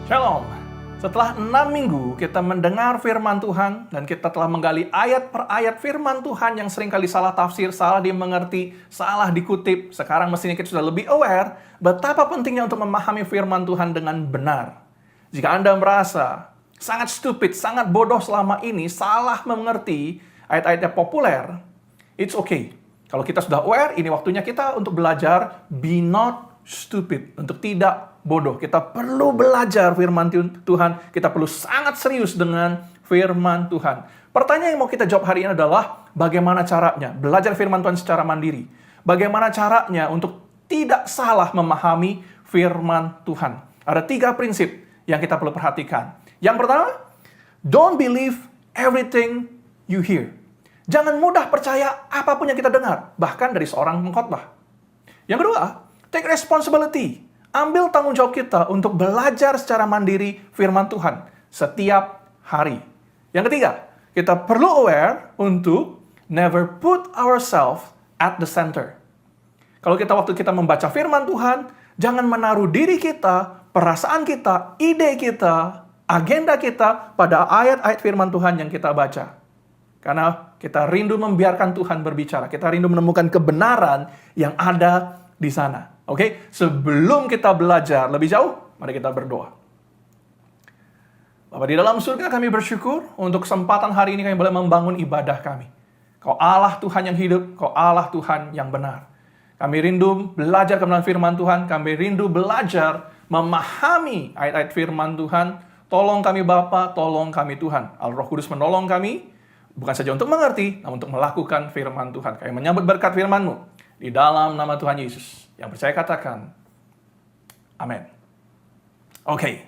Shalom. Setelah 6 minggu kita mendengar firman Tuhan dan kita telah menggali ayat per ayat firman Tuhan yang seringkali salah tafsir, salah dimengerti, salah dikutip. Sekarang mestinya kita sudah lebih aware betapa pentingnya untuk memahami firman Tuhan dengan benar. Jika Anda merasa sangat stupid, sangat bodoh selama ini, salah mengerti ayat-ayat yang populer, it's okay. Kalau kita sudah aware, ini waktunya kita untuk belajar be not stupid, untuk tidak bodoh. Kita perlu belajar firman Tuhan. Kita perlu sangat serius dengan firman Tuhan. Pertanyaan yang mau kita jawab hari ini adalah bagaimana caranya belajar firman Tuhan secara mandiri? Bagaimana caranya untuk tidak salah memahami firman Tuhan? Ada 3 prinsip yang kita perlu perhatikan. Yang pertama, don't believe everything you hear. Jangan mudah percaya apapun yang kita dengar, bahkan dari seorang pengkhotbah. Yang kedua, take responsibility. Ambil tanggung jawab kita untuk belajar secara mandiri firman Tuhan setiap hari. Yang ketiga, kita perlu aware untuk never put ourselves at the center. Kalau waktu kita membaca firman Tuhan, jangan menaruh diri kita, perasaan kita, ide kita, agenda kita pada ayat-ayat firman Tuhan yang kita baca. Karena kita rindu membiarkan Tuhan berbicara. Kita rindu menemukan kebenaran yang ada di sana. Oke, sebelum kita belajar lebih jauh, mari kita berdoa. Bapa di dalam surga, kami bersyukur untuk kesempatan hari ini kami boleh membangun ibadah kami. Kau Allah Tuhan yang hidup, Kau Allah Tuhan yang benar. Kami rindu belajar kebenaran firman Tuhan, kami rindu belajar memahami ayat-ayat firman Tuhan. Tolong kami Bapa, tolong kami Tuhan. Al Roh Kudus menolong kami, bukan saja untuk mengerti, namun untuk melakukan firman Tuhan. Kami menyambut berkat firman-Mu. Di dalam nama Tuhan Yesus. Yang percaya katakan, amin. Oke,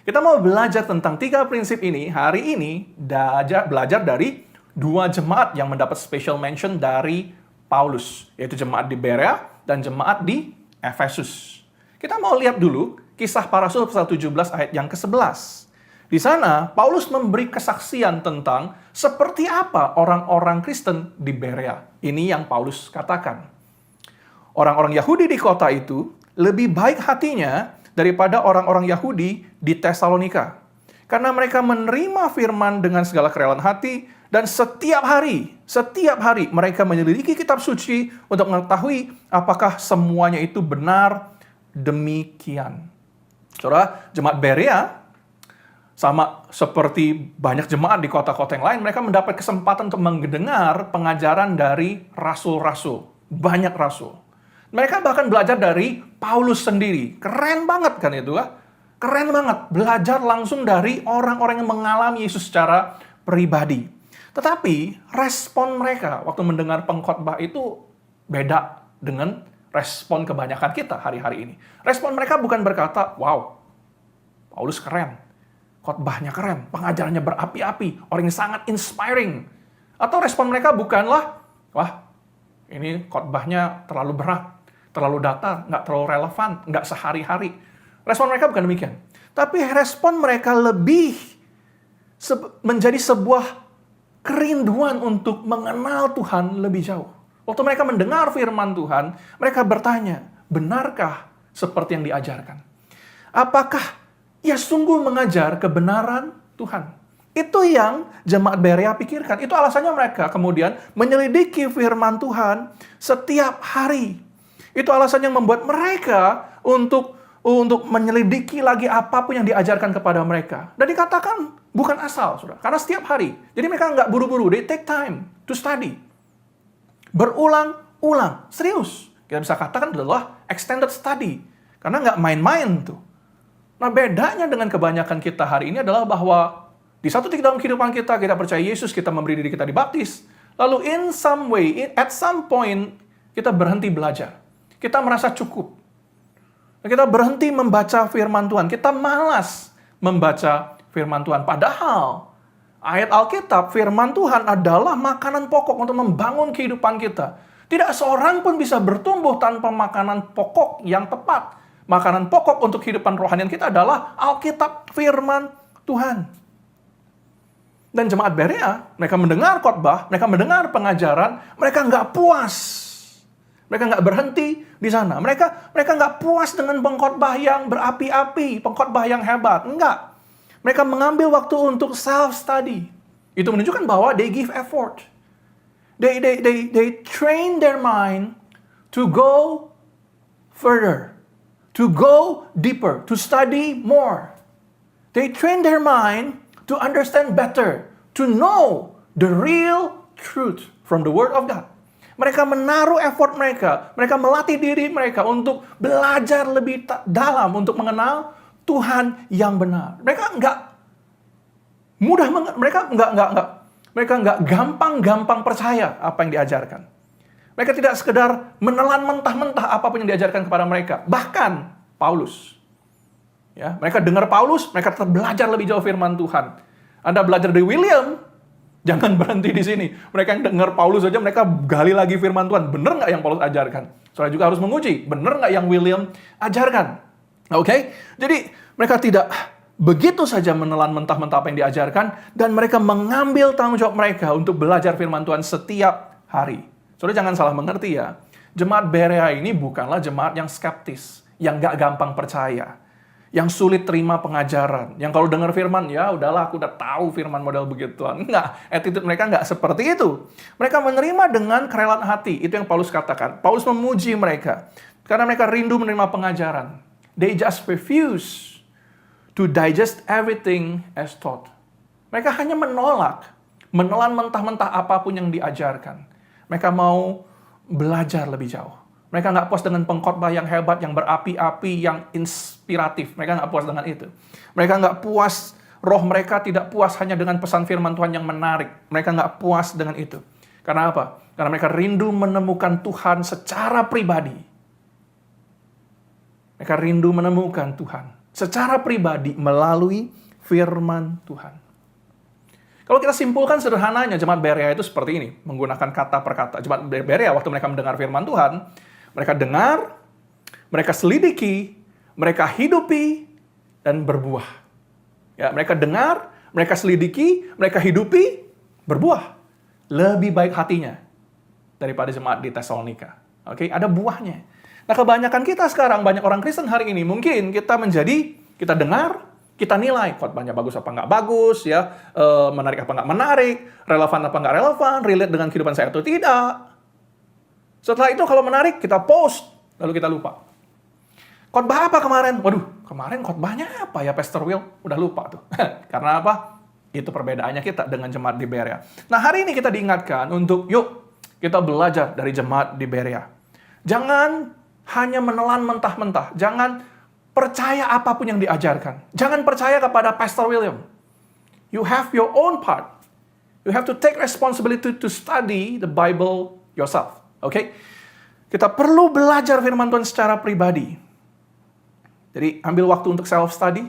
kita mau belajar tentang 3 prinsip ini. Hari ini, belajar dari 2 jemaat yang mendapat special mention dari Paulus. Yaitu jemaat di Berea dan jemaat di Efesus. Kita mau lihat dulu kisah para rasul pasal 17 ayat yang ke-11. Di sana, Paulus memberi kesaksian tentang seperti apa orang-orang Kristen di Berea. Ini yang Paulus katakan. Orang-orang Yahudi di kota itu lebih baik hatinya daripada orang-orang Yahudi di Tesalonika. Karena mereka menerima firman dengan segala kerelaan hati dan setiap hari mereka menyelidiki kitab suci untuk mengetahui apakah semuanya itu benar demikian. Saudara, jemaat Berea sama seperti banyak jemaat di kota-kota yang lain, mereka mendapat kesempatan untuk mendengar pengajaran dari rasul-rasul. Banyak rasul. Mereka bahkan belajar dari Paulus sendiri. Keren banget kan itu ya? Keren banget. Belajar langsung dari orang-orang yang mengalami Yesus secara pribadi. Tetapi respon mereka waktu mendengar pengkhotbah itu beda dengan respon kebanyakan kita hari-hari ini. Respon mereka bukan berkata, wow, Paulus keren. Khotbahnya keren. Pengajarannya berapi-api. Orang yang sangat inspiring. Atau respon mereka bukanlah, wah, ini khotbahnya terlalu berat. Terlalu datar, nggak terlalu relevan, nggak sehari-hari. Respon mereka bukan demikian. Tapi respon mereka lebih menjadi sebuah kerinduan untuk mengenal Tuhan lebih jauh. Waktu mereka mendengar firman Tuhan, mereka bertanya, benarkah seperti yang diajarkan? Apakah ia sungguh mengajar kebenaran Tuhan? Itu yang jemaat Berea pikirkan. Itu alasannya mereka kemudian menyelidiki firman Tuhan setiap hari. Itu alasan yang membuat mereka untuk menyelidiki lagi apapun yang diajarkan kepada mereka. Dan dikatakan bukan asal, saudara. Karena setiap hari. Jadi mereka nggak buru-buru. They take time to study. Berulang-ulang. Serius. Kita bisa katakan adalah extended study. Karena nggak main-main tuh. Nah bedanya dengan kebanyakan kita hari ini adalah bahwa di satu titik dalam kehidupan kita percaya Yesus, kita memberi diri kita dibaptis. Lalu in some way, at some point, kita berhenti belajar. Kita merasa cukup. Kita berhenti membaca firman Tuhan. Kita malas membaca firman Tuhan. Padahal ayat Alkitab, firman Tuhan adalah makanan pokok untuk membangun kehidupan kita. Tidak seorang pun bisa bertumbuh tanpa makanan pokok yang tepat. Makanan pokok untuk kehidupan rohanian kita adalah Alkitab, firman Tuhan. Dan jemaat Berea, mereka mendengar khotbah, mereka mendengar pengajaran, mereka nggak puas. Mereka nggak berhenti di sana. Mereka nggak puas dengan pengkhotbah yang berapi-api, pengkhotbah yang hebat. Enggak. Mereka mengambil waktu untuk self-study. Itu menunjukkan bahwa they give effort. They train their mind to go further, to go deeper, to study more. They train their mind to understand better, to know the real truth from the Word of God. Mereka menaruh effort mereka melatih diri mereka untuk belajar lebih dalam untuk mengenal Tuhan yang benar. Mereka nggak gampang-gampang percaya apa yang diajarkan. Mereka tidak sekedar menelan mentah-mentah apapun yang diajarkan kepada mereka. Bahkan Paulus. Ya, mereka dengar Paulus, mereka tetap belajar lebih jauh firman Tuhan. Anda belajar dari William, jangan berhenti di sini. Mereka yang dengar Paulus saja, mereka gali lagi firman Tuhan. Benar nggak yang Paulus ajarkan? Soalnya juga harus menguji. Benar nggak yang William ajarkan? Oke? Jadi mereka tidak begitu saja menelan mentah-mentah apa yang diajarkan, dan mereka mengambil tanggung jawab mereka untuk belajar firman Tuhan setiap hari. Saudara jangan salah mengerti ya. Jemaat Berea ini bukanlah jemaat yang skeptis, yang nggak gampang percaya, yang sulit terima pengajaran, yang kalau dengar firman, ya udahlah aku udah tahu firman model begituan. Enggak, attitude mereka nggak seperti itu. Mereka menerima dengan kerelaan hati. Itu yang Paulus katakan. Paulus memuji mereka karena mereka rindu menerima pengajaran. They just refuse to digest everything as taught. Mereka hanya menolak, menelan mentah-mentah apapun yang diajarkan. Mereka mau belajar lebih jauh. Mereka nggak puas dengan pengkhotbah yang hebat, yang berapi-api, yang inspiratif. Mereka nggak puas dengan itu. Mereka nggak puas, roh mereka tidak puas hanya dengan pesan firman Tuhan yang menarik. Mereka nggak puas dengan itu. Karena apa? Karena mereka rindu menemukan Tuhan secara pribadi. Mereka rindu menemukan Tuhan secara pribadi melalui firman Tuhan. Kalau kita simpulkan sederhananya, jemaat Berea itu seperti ini, menggunakan kata per kata. Jemaat Berea waktu mereka mendengar firman Tuhan, mereka dengar, mereka selidiki, mereka hidupi, dan berbuah. Ya, mereka dengar, mereka selidiki, mereka hidupi, berbuah. Lebih baik hatinya daripada jemaat di Tesalonika. Oke, ada buahnya. Nah, kebanyakan kita sekarang, banyak orang Kristen hari ini, mungkin kita dengar, kita nilai khotbahnya bagus apa nggak bagus, ya, menarik apa nggak menarik, relevan apa nggak relevan, relate dengan kehidupan saya atau tidak. Setelah itu kalau menarik, kita post, lalu kita lupa. Khotbah apa kemarin? Waduh, kemarin khotbahnya apa ya, Pastor Will? Udah lupa tuh. Karena apa? Itu perbedaannya kita dengan jemaat di Berea. Nah, hari ini kita diingatkan untuk, yuk, kita belajar dari jemaat di Berea. Jangan hanya menelan mentah-mentah. Jangan percaya apapun yang diajarkan. Jangan percaya kepada Pastor William. You have your own part. You have to take responsibility to study the Bible yourself. Oke? Kita perlu belajar firman Tuhan secara pribadi. Jadi, ambil waktu untuk self-study,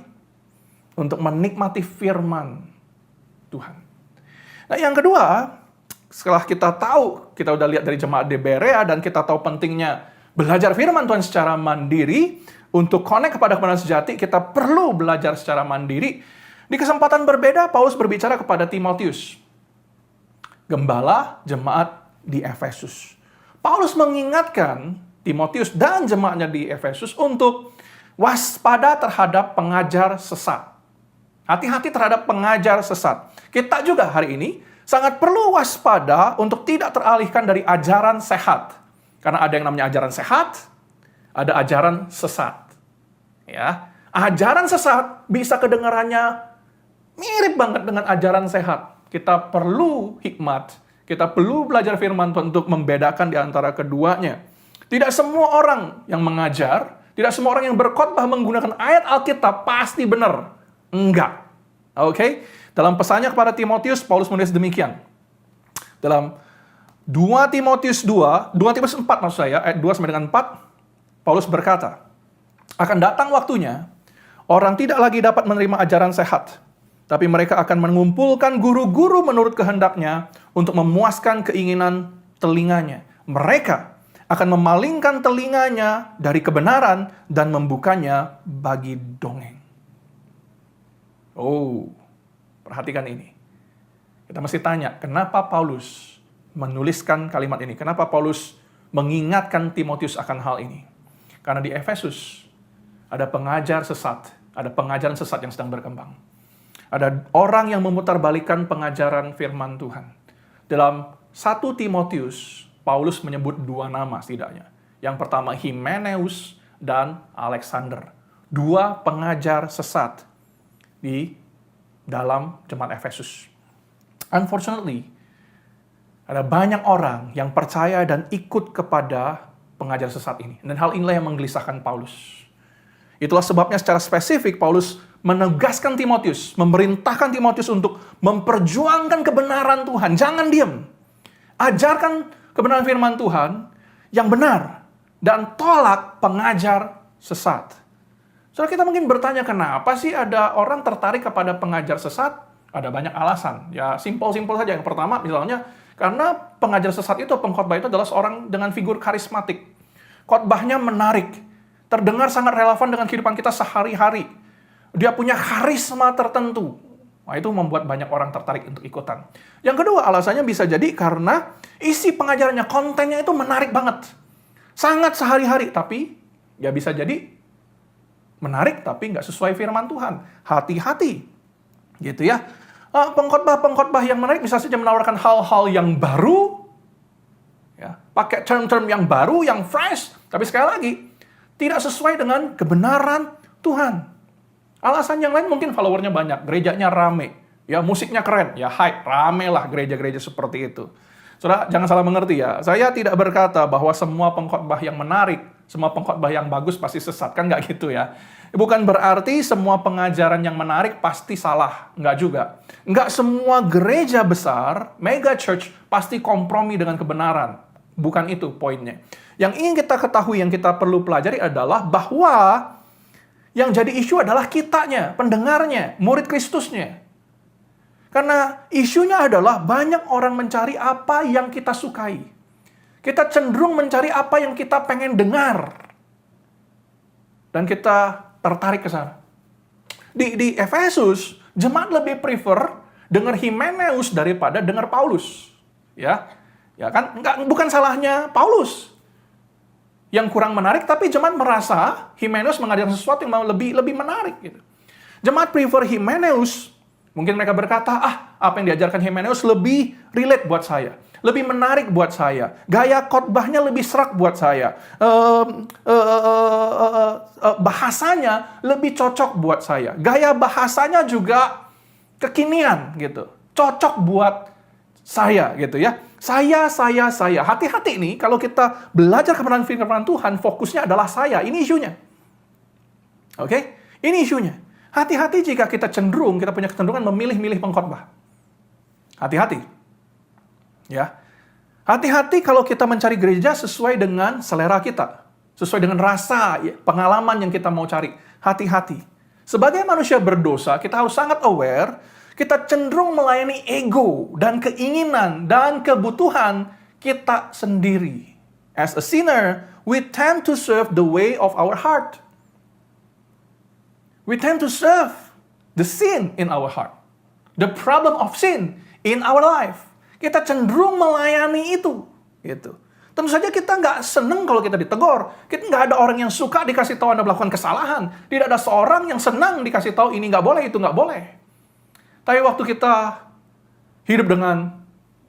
untuk menikmati firman Tuhan. Nah, yang kedua, setelah kita tahu, kita udah lihat dari jemaat di Berea, dan kita tahu pentingnya belajar firman Tuhan secara mandiri, untuk connect kepada kebenaran sejati, kita perlu belajar secara mandiri. Di kesempatan berbeda, Paulus berbicara kepada Timotius, gembala jemaat di Efesus. Paulus mengingatkan Timotius dan jemaatnya di Efesus untuk waspada terhadap pengajar sesat. Hati-hati terhadap pengajar sesat. Kita juga hari ini sangat perlu waspada untuk tidak teralihkan dari ajaran sehat. Karena ada yang namanya ajaran sehat, ada ajaran sesat. Ya, ajaran sesat bisa kedengarannya mirip banget dengan ajaran sehat. Kita perlu hikmat, kita perlu belajar firman Tuhan untuk membedakan di antara keduanya. Tidak semua orang yang mengajar, tidak semua orang yang berkhotbah menggunakan ayat Alkitab pasti benar. Enggak. Oke? Dalam pesannya kepada Timotius, Paulus menulis demikian. Dalam 2 Timotius 4 maksud saya, ayat 2 sampai dengan 4, Paulus berkata, akan datang waktunya, orang tidak lagi dapat menerima ajaran sehat, tapi mereka akan mengumpulkan guru-guru menurut kehendaknya untuk memuaskan keinginan telinganya. Mereka akan memalingkan telinganya dari kebenaran dan membukanya bagi dongeng. Oh, perhatikan ini. Kita mesti tanya, kenapa Paulus menuliskan kalimat ini? Kenapa Paulus mengingatkan Timotius akan hal ini. Karena di Efesus ada pengajar sesat, ada pengajaran sesat yang sedang berkembang. Ada orang yang memutarbalikkan pengajaran firman Tuhan. Dalam 1 Timotius, Paulus menyebut 2 nama setidaknya. Yang pertama Hymenaeus dan Alexander. 2 pengajar sesat di dalam jemaat Efesus. Unfortunately, ada banyak orang yang percaya dan ikut kepada pengajar sesat ini. Dan hal inilah yang menggelisahkan Paulus. Itulah sebabnya secara spesifik Paulus menegaskan Timotius, memerintahkan Timotius untuk memperjuangkan kebenaran Tuhan. Jangan diam. Ajarkan kebenaran firman Tuhan yang benar dan tolak pengajar sesat. Saudara, kita mungkin bertanya, kenapa sih ada orang tertarik kepada pengajar sesat? Ada banyak alasan. Ya, simpel-simpel saja. Yang pertama, misalnya, karena pengajar sesat itu, pengkhotbah itu adalah seorang dengan figur karismatik. Khotbahnya menarik, terdengar sangat relevan dengan kehidupan kita sehari-hari. Dia punya karisma tertentu. Nah, itu membuat banyak orang tertarik untuk ikutan. Yang kedua, alasannya bisa jadi karena isi pengajarannya, kontennya itu menarik banget. Sangat sehari-hari, tapi ya bisa jadi menarik tapi nggak sesuai firman Tuhan. Hati-hati. Gitu ya. Pengkhotbah-pengkhotbah yang menarik bisa saja menawarkan hal-hal yang baru. Ya, pakai term-term yang baru, yang fresh. Tapi sekali lagi, tidak sesuai dengan kebenaran Tuhan. Alasan yang lain mungkin followernya banyak, gerejanya rame, ya musiknya keren, ya hype, rame lah gereja-gereja seperti itu. Saudara, jangan salah mengerti ya, saya tidak berkata bahwa semua pengkhotbah yang menarik, semua pengkhotbah yang bagus pasti sesat, kan nggak gitu ya. Bukan berarti semua pengajaran yang menarik pasti salah, nggak juga. Nggak semua gereja besar, mega church, pasti kompromi dengan kebenaran. Bukan itu poinnya. Yang ingin kita ketahui, yang kita perlu pelajari adalah bahwa yang jadi isu adalah kitanya, pendengarnya, murid Kristusnya. Karena isunya adalah banyak orang mencari apa yang kita sukai. Kita cenderung mencari apa yang kita pengen dengar. Dan kita tertarik ke sana. Di Efesus, jemaat lebih prefer dengar Hymenaeus daripada dengar Paulus. Ya kan? Bukan salahnya Paulus yang kurang menarik, tapi jemaat merasa Hymenaeus mengajarkan sesuatu yang lebih menarik gitu. Jemaat prefer Hymenaeus, mungkin mereka berkata, apa yang diajarkan Hymenaeus lebih relate buat saya, lebih menarik buat saya, gaya khotbahnya lebih serak buat saya, bahasanya lebih cocok buat saya, gaya bahasanya juga kekinian gitu, cocok buat saya gitu ya. Saya. Hati-hati nih, kalau kita belajar kebenaran firman Tuhan, fokusnya adalah saya. Ini isunya. Oke? Ini isunya. Hati-hati jika kita punya kecenderungan memilih-milih pengkhotbah. Hati-hati. Ya. Hati-hati kalau kita mencari gereja sesuai dengan selera kita. Sesuai dengan rasa, pengalaman yang kita mau cari. Hati-hati. Sebagai manusia berdosa, kita harus sangat aware. Kita cenderung melayani ego dan keinginan dan kebutuhan kita sendiri. As a sinner, we tend to serve the way of our heart. We tend to serve the sin in our heart. The problem of sin in our life. Kita cenderung melayani itu. Gitu. Tentu saja kita nggak seneng kalau kita ditegur. Kita nggak ada orang yang suka dikasih tahu Anda melakukan kesalahan. Tidak ada seorang yang senang dikasih tahu ini nggak boleh, itu nggak boleh. Tapi waktu kita hidup dengan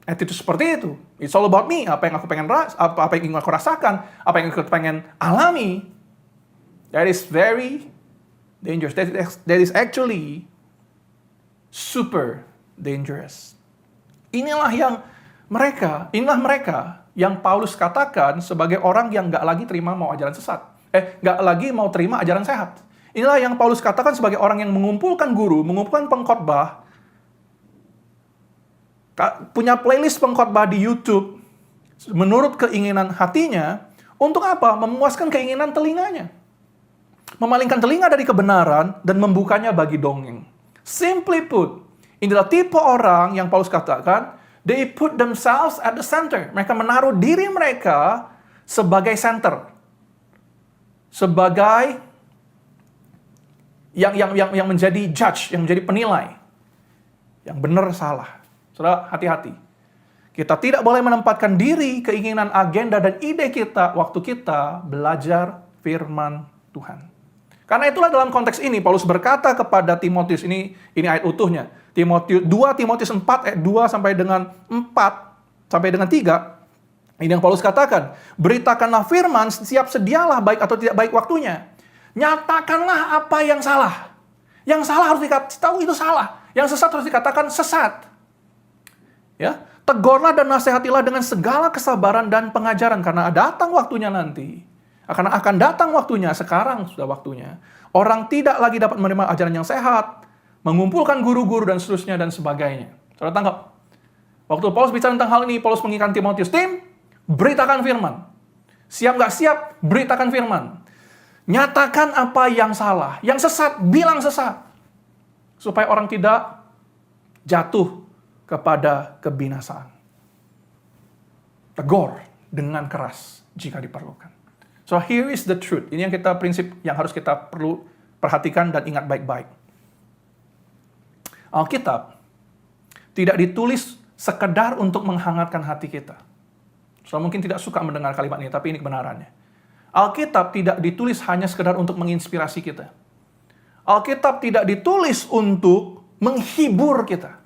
attitude seperti itu, it's all about me, apa yang aku pengen apa yang ingin aku rasakan, apa yang aku pengen alami, that is very dangerous. That is actually super dangerous. Inilah mereka yang Paulus katakan sebagai orang yang nggak lagi terima mau ajaran sesat. Nggak lagi mau terima ajaran sehat. Inilah yang Paulus katakan sebagai orang yang mengumpulkan guru, mengumpulkan pengkhotbah, punya playlist pengkhotbah di YouTube menurut keinginan hatinya. Untuk apa? Memuaskan keinginan telinganya. Memalingkan telinga dari kebenaran dan membukanya bagi dongeng. Simply put, inilah tipe orang yang Paulus katakan, they put themselves at the center. Mereka menaruh diri mereka sebagai center. Sebagai yang menjadi judge, yang menjadi penilai. Yang benar salah. Saudara, hati-hati. Kita tidak boleh menempatkan diri, keinginan, agenda, dan ide kita waktu kita belajar firman Tuhan. Karena itulah dalam konteks ini, Paulus berkata kepada Timotius, ini ayat utuhnya, 2 Timotius 4, ayat 2 sampai dengan 4, sampai dengan 3, ini yang Paulus katakan, beritakanlah firman, siap sedialah baik atau tidak baik waktunya. Nyatakanlah apa yang salah. Yang salah harus dikatakan, tahu itu salah. Yang sesat harus dikatakan sesat. Ya, tegurlah dan nasihatilah dengan segala kesabaran dan pengajaran, karena datang waktunya nanti. Akan datang waktunya, sekarang sudah waktunya. Orang tidak lagi dapat menerima ajaran yang sehat, mengumpulkan guru-guru dan seterusnya dan sebagainya. Saudara tangkap? Waktu Paulus bicara tentang hal ini, Paulus mengingatkan Timotius, tim, beritakan firman. Siap gak siap, beritakan firman. Nyatakan apa yang salah. Yang sesat, bilang sesat. Supaya orang tidak jatuh kepada kebinasaan. Tegur dengan keras jika diperlukan. So here is the truth. Ini yang prinsip yang harus kita perlu perhatikan dan ingat baik-baik. Alkitab tidak ditulis sekedar untuk menghangatkan hati kita. Saudara mungkin tidak suka mendengar kalimat ini, tapi ini kebenarannya. Alkitab tidak ditulis hanya sekedar untuk menginspirasi kita. Alkitab tidak ditulis untuk menghibur kita.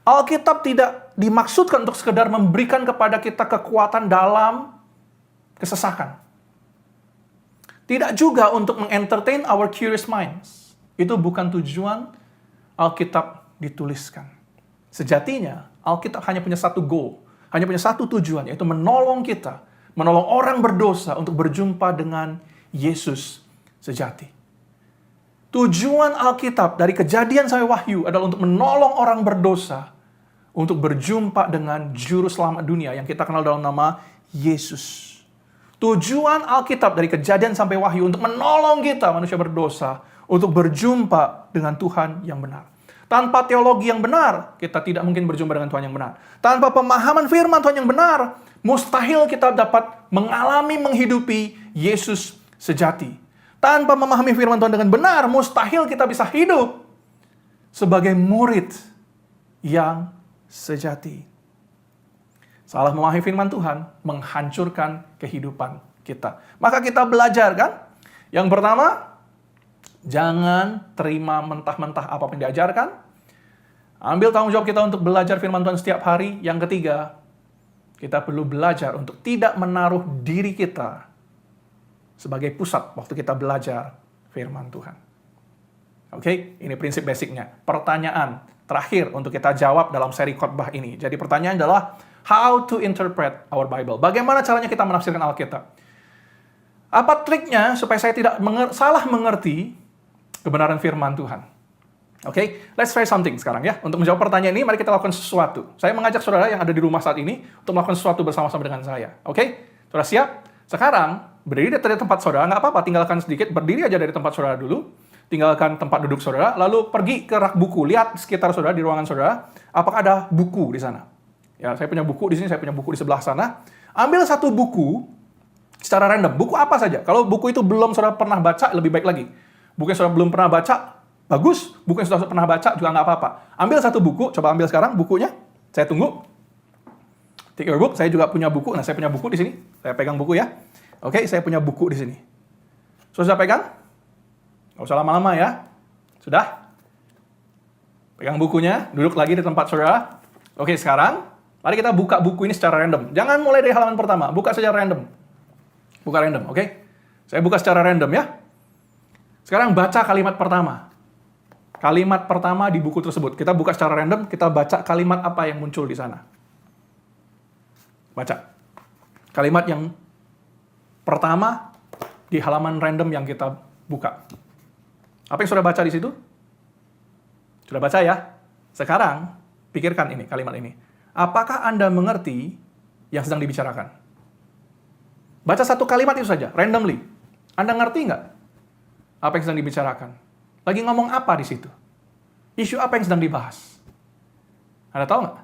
Alkitab tidak dimaksudkan untuk sekedar memberikan kepada kita kekuatan dalam kesesakan. Tidak juga untuk mengentertain our curious minds. Itu bukan tujuan Alkitab dituliskan. Sejatinya, Alkitab hanya punya satu goal, hanya punya satu tujuan, yaitu menolong kita, menolong orang berdosa untuk berjumpa dengan Yesus sejati. Tujuan Alkitab dari Kejadian sampai Wahyu adalah untuk menolong orang berdosa untuk berjumpa dengan Juru Selamat dunia yang kita kenal dalam nama Yesus. Tujuan Alkitab dari Kejadian sampai Wahyu untuk menolong kita manusia berdosa untuk berjumpa dengan Tuhan yang benar. Tanpa teologi yang benar, kita tidak mungkin berjumpa dengan Tuhan yang benar. Tanpa pemahaman firman Tuhan yang benar, mustahil kita dapat mengalami, menghidupi Yesus sejati. Tanpa memahami firman Tuhan dengan benar, mustahil kita bisa hidup sebagai murid yang sejati. Salah memahami firman Tuhan menghancurkan kehidupan kita. Maka kita belajar kan? Yang pertama, jangan terima mentah-mentah apapun yang diajarkan. Ambil tanggung jawab kita untuk belajar firman Tuhan setiap hari. Yang ketiga, kita perlu belajar untuk tidak menaruh diri kita sebagai pusat waktu kita belajar firman Tuhan. Oke, ini prinsip basicnya. Pertanyaan terakhir untuk kita jawab dalam seri khotbah ini. Jadi pertanyaan adalah, how to interpret our Bible? Bagaimana caranya kita menafsirkan Alkitab? Apa triknya supaya saya tidak salah mengerti kebenaran firman Tuhan? Oke, let's try something sekarang ya. Untuk menjawab pertanyaan ini, mari kita lakukan sesuatu. Saya mengajak saudara yang ada di rumah saat ini untuk melakukan sesuatu bersama-sama dengan saya. Oke, saudara siap? Sekarang, berdiri dari tempat saudara, nggak apa-apa, tinggalkan sedikit, berdiri aja dari tempat saudara dulu, tinggalkan tempat duduk saudara, lalu pergi ke rak buku, lihat sekitar saudara, di ruangan saudara, apakah ada buku di sana. Ya, saya punya buku di sini, saya punya buku di sebelah sana. Ambil satu buku secara random, buku apa saja. Kalau buku itu belum saudara pernah baca, lebih baik lagi. Buku yang saudara belum pernah baca, bagus. Buku yang saudara pernah baca juga nggak apa-apa. Ambil satu buku, coba ambil sekarang bukunya, saya tunggu. Take your book, saya juga punya buku. Nah, saya punya buku di sini. Saya pegang buku ya. Oke, saya punya buku di sini. Sudah pegang? Nggak usah lama-lama ya. Sudah? Pegang bukunya, duduk lagi di tempat saudara. Oke, sekarang, mari kita buka buku ini secara random. Jangan mulai dari halaman pertama, buka secara random. Buka random, oke? Saya buka secara random ya. Sekarang baca kalimat pertama. Kalimat pertama di buku tersebut. Kita buka secara random, kita baca kalimat apa yang muncul di sana. Baca. Kalimat yang pertama di halaman random yang kita buka. Apa yang sudah baca di situ? Sudah baca ya? Sekarang, pikirkan ini, kalimat ini. Apakah Anda mengerti yang sedang dibicarakan? Baca satu kalimat itu saja, randomly. Anda ngerti nggak apa yang sedang dibicarakan? Lagi ngomong apa di situ? Isu apa yang sedang dibahas? Anda tahu nggak?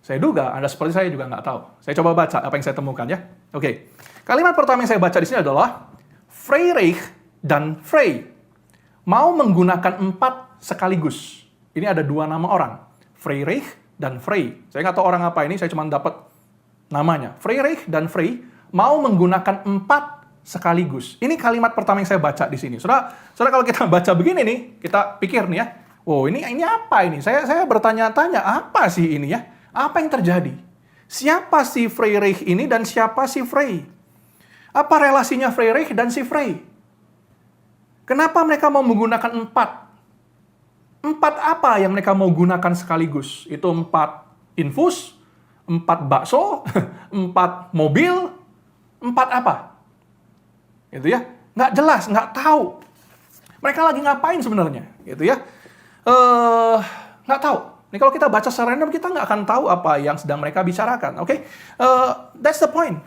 Saya duga Anda seperti saya juga nggak tahu. Saya coba baca apa yang saya temukan ya. Oke. Kalimat pertama yang saya baca di sini adalah Friedrich dan Frey mau menggunakan 4 sekaligus. Ini ada 2 nama orang. Friedrich dan Frey. Saya nggak tahu orang apa ini, saya cuma dapat namanya. Friedrich dan Frey mau menggunakan 4 sekaligus. Ini kalimat pertama yang saya baca di sini. Saudara, kalau kita baca begini nih, kita pikir nih ya, oh ini apa ini? Saya bertanya-tanya, apa sih ini ya? Apa yang terjadi? Siapa si Friedrich ini dan siapa si Frey? Apa relasinya Friedrich dan si Frey? Kenapa mereka mau menggunakan 4? 4 apa yang mereka mau gunakan sekaligus? Itu 4 infus, 4 bakso, 4 mobil, 4 apa? Gitu ya. Nggak jelas, nggak tahu. Mereka lagi ngapain sebenarnya? Gitu ya. Nggak tahu. Ini kalau kita baca secara random, kita nggak akan tahu apa yang sedang mereka bicarakan. Oke? That's the point.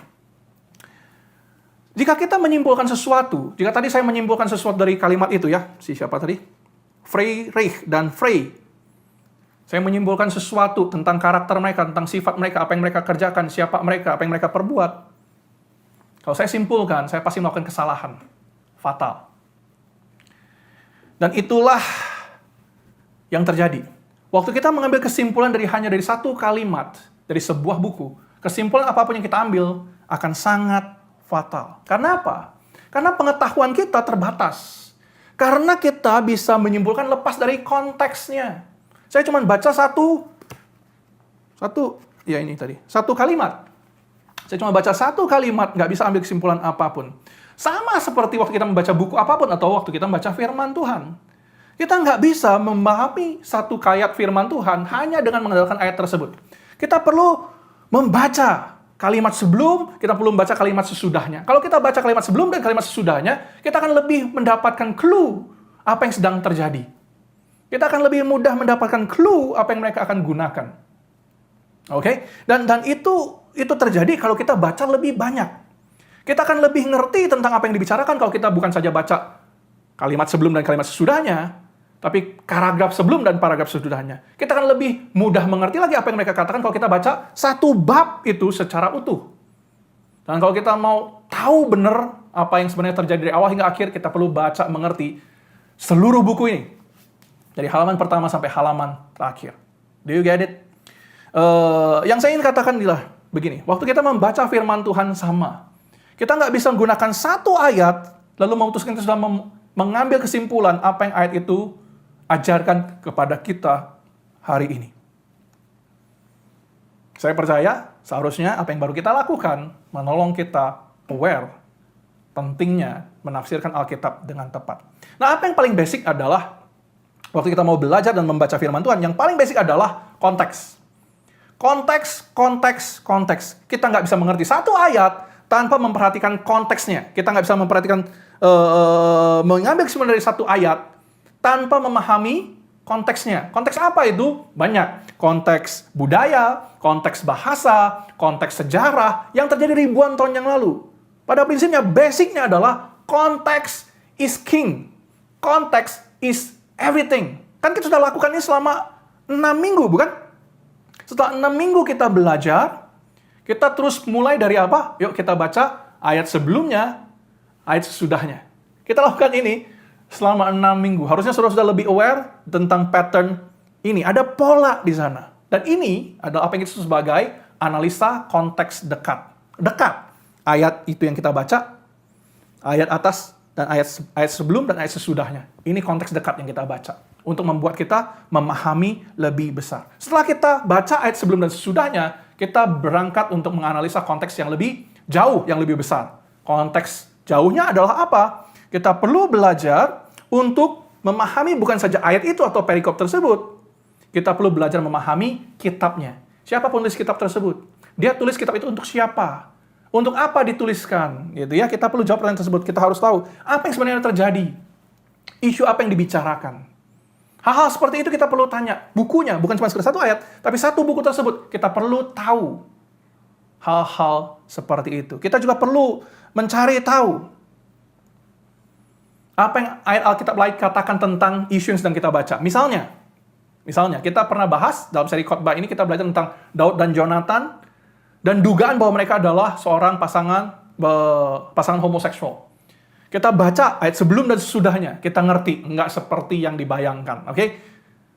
Jika kita menyimpulkan sesuatu, jika tadi saya menyimpulkan sesuatu dari kalimat itu ya, siapa tadi? Friedrich dan Frey. Saya menyimpulkan sesuatu tentang karakter mereka, tentang sifat mereka, apa yang mereka kerjakan, siapa mereka, apa yang mereka perbuat. Kalau saya simpulkan, saya pasti melakukan kesalahan fatal. Dan itulah yang terjadi. Waktu kita mengambil kesimpulan hanya dari satu kalimat, dari sebuah buku, kesimpulan apapun yang kita ambil akan sangat fatal. Karena apa? Karena pengetahuan kita terbatas. Karena kita bisa menyimpulkan lepas dari konteksnya. Saya cuma baca satu kalimat. Saya cuma baca satu kalimat, nggak bisa ambil kesimpulan apapun. Sama seperti waktu kita membaca buku apapun atau waktu kita membaca firman Tuhan. Kita nggak bisa memahami satu ayat firman Tuhan hanya dengan mengandalkan ayat tersebut. Kita perlu membaca kalimat sebelum, kita perlu membaca kalimat sesudahnya. Kalau kita baca kalimat sebelum dan kalimat sesudahnya, kita akan lebih mendapatkan clue apa yang sedang terjadi. Kita akan lebih mudah mendapatkan clue apa yang mereka akan gunakan. Oke? Dan itu terjadi kalau kita baca lebih banyak. Kita akan lebih ngerti tentang apa yang dibicarakan kalau kita bukan saja baca kalimat sebelum dan kalimat sesudahnya, tapi paragraf sebelum dan paragraf sesudahnya. Kita akan lebih mudah mengerti lagi apa yang mereka katakan kalau kita baca satu bab itu secara utuh. Dan kalau kita mau tahu benar apa yang sebenarnya terjadi dari awal hingga akhir, kita perlu baca, mengerti seluruh buku ini. Dari halaman pertama sampai halaman terakhir. Do you get it? Yang saya ingin katakan adalah begini. Waktu kita membaca firman Tuhan sama. Kita nggak bisa menggunakan satu ayat, lalu memutuskan kita sudah mengambil kesimpulan apa yang ayat itu ajarkan kepada kita hari ini. Saya percaya seharusnya apa yang baru kita lakukan menolong kita aware pentingnya menafsirkan Alkitab dengan tepat. Nah, apa yang paling basic adalah waktu kita mau belajar dan membaca firman Tuhan, yang paling basic adalah konteks. Konteks. Kita nggak bisa mengerti satu ayat tanpa memperhatikan konteksnya. Kita nggak bisa memperhatikan, mengambil kesimpulan dari satu ayat tanpa memahami konteksnya. Konteks apa itu? Banyak. Konteks budaya, konteks bahasa, konteks sejarah yang terjadi ribuan tahun yang lalu. Pada prinsipnya, basicnya adalah konteks is king. Konteks is everything. Kan kita sudah lakukan ini selama 6 minggu, bukan? Setelah 6 minggu kita belajar, kita terus mulai dari apa? Yuk kita baca ayat sebelumnya, ayat sesudahnya. Kita lakukan ini selama 6 minggu. Harusnya saudara sudah lebih aware tentang pattern ini. Ada pola di sana. Dan ini adalah apa yang kita sebut sebagai analisa konteks dekat. Dekat. Ayat itu yang kita baca, ayat atas, dan ayat sebelum dan ayat sesudahnya. Ini konteks dekat yang kita baca. Untuk membuat kita memahami lebih besar. Setelah kita baca ayat sebelum dan sesudahnya, kita berangkat untuk menganalisa konteks yang lebih jauh, yang lebih besar. Konteks jauhnya adalah apa? Kita perlu belajar untuk memahami bukan saja ayat itu atau perikop tersebut. Kita perlu belajar memahami kitabnya. Siapa penulis kitab tersebut? Dia tulis kitab itu untuk siapa? Untuk apa dituliskan? Gitu ya. Kita perlu jawab pertanyaan tersebut. Kita harus tahu apa yang sebenarnya terjadi. Isu apa yang dibicarakan. Hal-hal seperti itu kita perlu tanya. Bukunya, bukan cuma sekedar satu ayat, tapi satu buku tersebut. Kita perlu tahu hal-hal seperti itu. Kita juga perlu mencari tahu apa yang ayat Alkitab lain katakan tentang isu yang sedang kita baca. Misalnya, kita pernah bahas dalam seri khotbah ini, kita belajar tentang Daud dan Jonathan, dan dugaan bahwa mereka adalah seorang pasangan homoseksual. Kita baca ayat sebelum dan sesudahnya, kita ngerti, nggak seperti yang dibayangkan. Oke?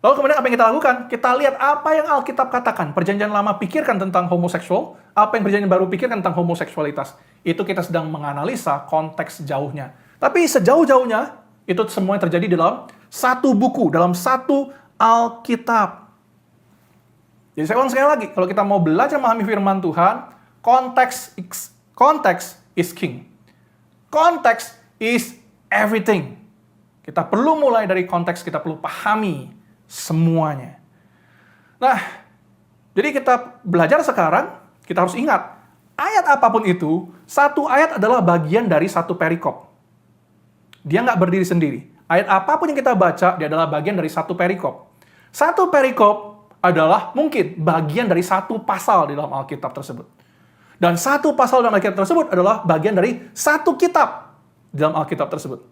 Lalu kemudian apa yang kita lakukan? Kita lihat apa yang Alkitab katakan. Perjanjian lama pikirkan tentang homoseksual, apa yang perjanjian baru pikirkan tentang homoseksualitas. Itu kita sedang menganalisa konteks jauhnya. Tapi sejauh-jauhnya, itu semua yang terjadi dalam satu buku, dalam satu Alkitab. Jadi saya ulang sekali lagi, kalau kita mau belajar memahami firman Tuhan, konteks is king. Konteks is everything. Kita perlu mulai dari konteks, kita perlu pahami semuanya. Nah, jadi kita belajar sekarang, kita harus ingat, ayat apapun itu, satu ayat adalah bagian dari satu perikop. Dia nggak berdiri sendiri. Ayat apapun yang kita baca, dia adalah bagian dari satu perikop. Satu perikop adalah mungkin bagian dari satu pasal di dalam Alkitab tersebut. Dan satu pasal dalam Alkitab tersebut adalah bagian dari satu kitab di dalam Alkitab tersebut.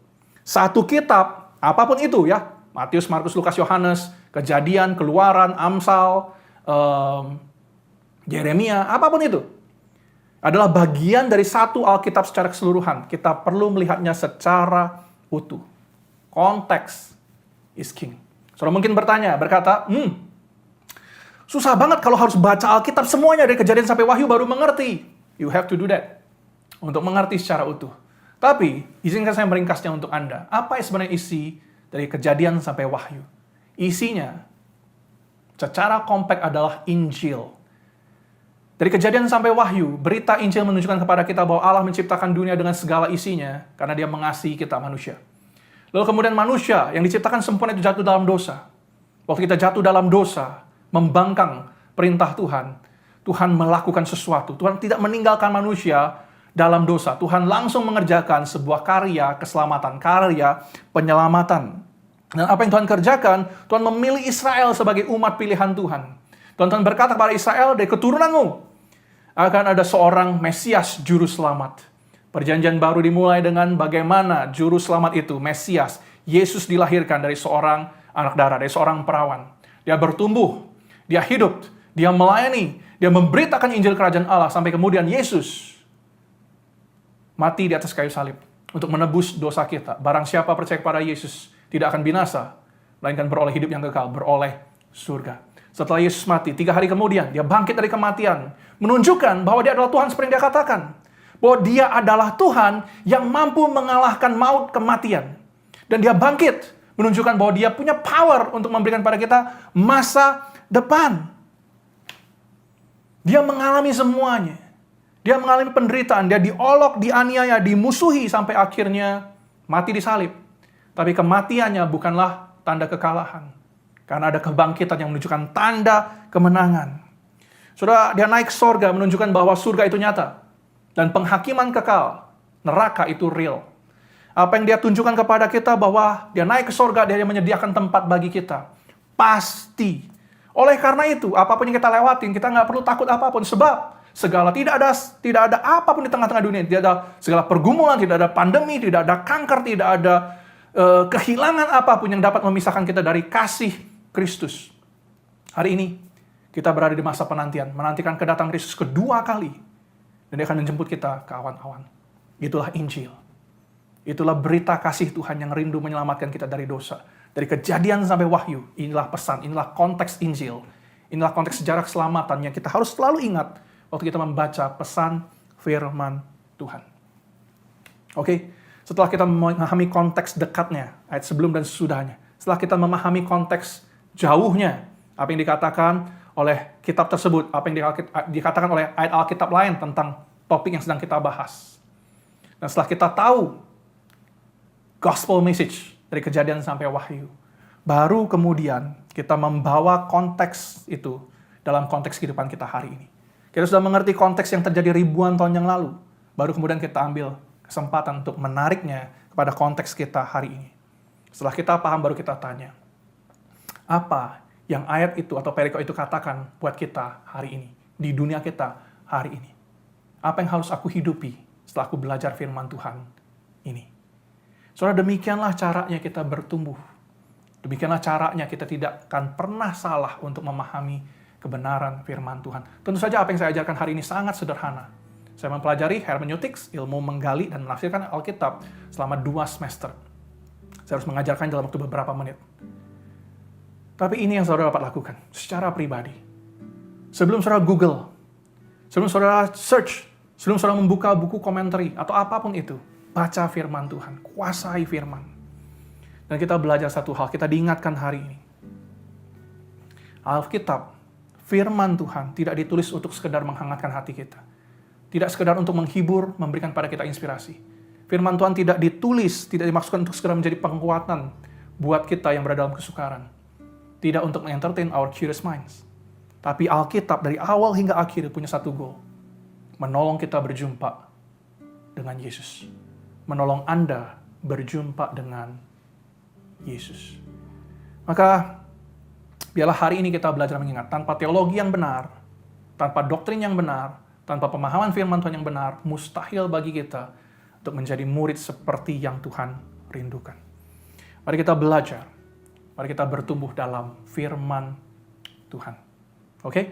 Satu kitab, apapun itu ya, Matius, Markus, Lukas, Yohanes, Kejadian, Keluaran, Amsal, Yeremia, apapun itu, adalah bagian dari satu Alkitab secara keseluruhan. Kita perlu melihatnya secara utuh. Konteks is king. Saudara mungkin berkata, susah banget kalau harus baca Alkitab semuanya dari Kejadian sampai Wahyu baru mengerti. You have to do that. Untuk mengerti secara utuh. Tapi, izinkan saya meringkasnya untuk Anda. Apa yang sebenarnya isi dari Kejadian sampai Wahyu? Isinya, secara kompak adalah Injil. Dari Kejadian sampai Wahyu, berita Injil menunjukkan kepada kita bahwa Allah menciptakan dunia dengan segala isinya, karena Dia mengasihi kita manusia. Lalu kemudian manusia yang diciptakan sempurna itu jatuh dalam dosa. Waktu kita jatuh dalam dosa, membangkang perintah Tuhan, Tuhan melakukan sesuatu. Tuhan tidak meninggalkan manusia dalam dosa. Tuhan langsung mengerjakan sebuah karya keselamatan, karya penyelamatan. Dan apa yang Tuhan kerjakan, Tuhan memilih Israel sebagai umat pilihan Tuhan. Tuhan berkata kepada Israel, dari keturunanmu akan ada seorang Mesias juru selamat. Perjanjian baru dimulai dengan bagaimana juru selamat itu, Mesias, Yesus dilahirkan dari seorang anak darah, dari seorang perawan. Dia bertumbuh, dia hidup, dia melayani, dia memberitakan Injil Kerajaan Allah, sampai kemudian Yesus mati di atas kayu salib untuk menebus dosa kita. Barang siapa percaya kepada Yesus tidak akan binasa, melainkan beroleh hidup yang kekal, beroleh surga. Setelah Yesus mati, 3 hari kemudian, dia bangkit dari kematian, menunjukkan bahwa dia adalah Tuhan seperti yang dia katakan. Bahwa dia adalah Tuhan yang mampu mengalahkan maut, kematian. Dan dia bangkit, menunjukkan bahwa dia punya power untuk memberikan pada kita masa depan. Dia mengalami semuanya. Dia mengalami penderitaan, dia diolok, dianiaya, dimusuhi, sampai akhirnya mati di salib. Tapi kematiannya bukanlah tanda kekalahan. Karena ada kebangkitan yang menunjukkan tanda kemenangan. Saudara, dia naik surga menunjukkan bahwa surga itu nyata. Dan penghakiman kekal, neraka itu real. Apa yang dia tunjukkan kepada kita bahwa dia naik ke surga, dia menyediakan tempat bagi kita. Pasti. Oleh karena itu, apapun yang kita lewatin, kita nggak perlu takut apapun. Sebab tidak ada apapun di tengah-tengah dunia. Tidak ada segala pergumulan, tidak ada pandemi, tidak ada kanker, tidak ada kehilangan apapun yang dapat memisahkan kita dari kasih Kristus. Hari ini, kita berada di masa penantian. Menantikan kedatangan Kristus kedua kali. Dan dia akan menjemput kita ke awan-awan. Itulah Injil. Itulah berita kasih Tuhan yang rindu menyelamatkan kita dari dosa. Dari Kejadian sampai Wahyu. Inilah pesan, inilah konteks Injil. Inilah konteks sejarah keselamatan yang kita harus selalu ingat waktu kita membaca pesan firman Tuhan. Oke, setelah kita memahami konteks dekatnya, ayat sebelum dan sesudahnya. Setelah kita memahami konteks jauhnya, apa yang dikatakan oleh kitab tersebut, apa yang dikatakan oleh ayat Alkitab lain tentang topik yang sedang kita bahas. Dan setelah kita tahu gospel message dari Kejadian sampai Wahyu, baru kemudian kita membawa konteks itu dalam konteks kehidupan kita hari ini. Kita sudah mengerti konteks yang terjadi ribuan tahun yang lalu, baru kemudian kita ambil kesempatan untuk menariknya kepada konteks kita hari ini. Setelah kita paham, baru kita tanya, apa yang ayat itu atau perikop itu katakan buat kita hari ini, di dunia kita hari ini. Apa yang harus aku hidupi setelah aku belajar firman Tuhan ini. Saudara, demikianlah caranya kita bertumbuh. Demikianlah caranya kita tidak akan pernah salah untuk memahami kebenaran firman Tuhan. Tentu saja apa yang saya ajarkan hari ini sangat sederhana. Saya mempelajari hermeneutics, ilmu menggali dan menafsirkan Alkitab selama 2 semester. Saya harus mengajarkan dalam waktu beberapa menit. Tapi ini yang saudara dapat lakukan secara pribadi. Sebelum saudara Google, sebelum saudara search, sebelum saudara membuka buku komentari atau apapun itu, baca firman Tuhan, kuasai firman. Dan kita belajar satu hal, kita diingatkan hari ini. Alkitab, firman Tuhan tidak ditulis untuk sekedar menghangatkan hati kita. Tidak sekedar untuk menghibur, memberikan pada kita inspirasi. Firman Tuhan tidak ditulis, tidak dimaksudkan untuk sekedar menjadi penguatan buat kita yang berada dalam kesukaran. Tidak untuk entertain our curious minds. Tapi Alkitab dari awal hingga akhir punya satu goal. Menolong kita berjumpa dengan Yesus. Menolong Anda berjumpa dengan Yesus. Maka, biarlah hari ini kita belajar mengingat, tanpa teologi yang benar, tanpa doktrin yang benar, tanpa pemahaman firman Tuhan yang benar, mustahil bagi kita untuk menjadi murid seperti yang Tuhan rindukan. Mari kita belajar, mari kita bertumbuh dalam firman Tuhan. Oke?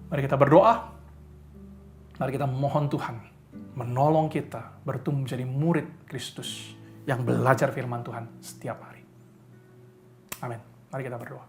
Mari kita berdoa, mari kita mohon Tuhan menolong kita bertumbuh menjadi murid Kristus yang belajar firman Tuhan setiap hari. Amin. Mari kita berdoa.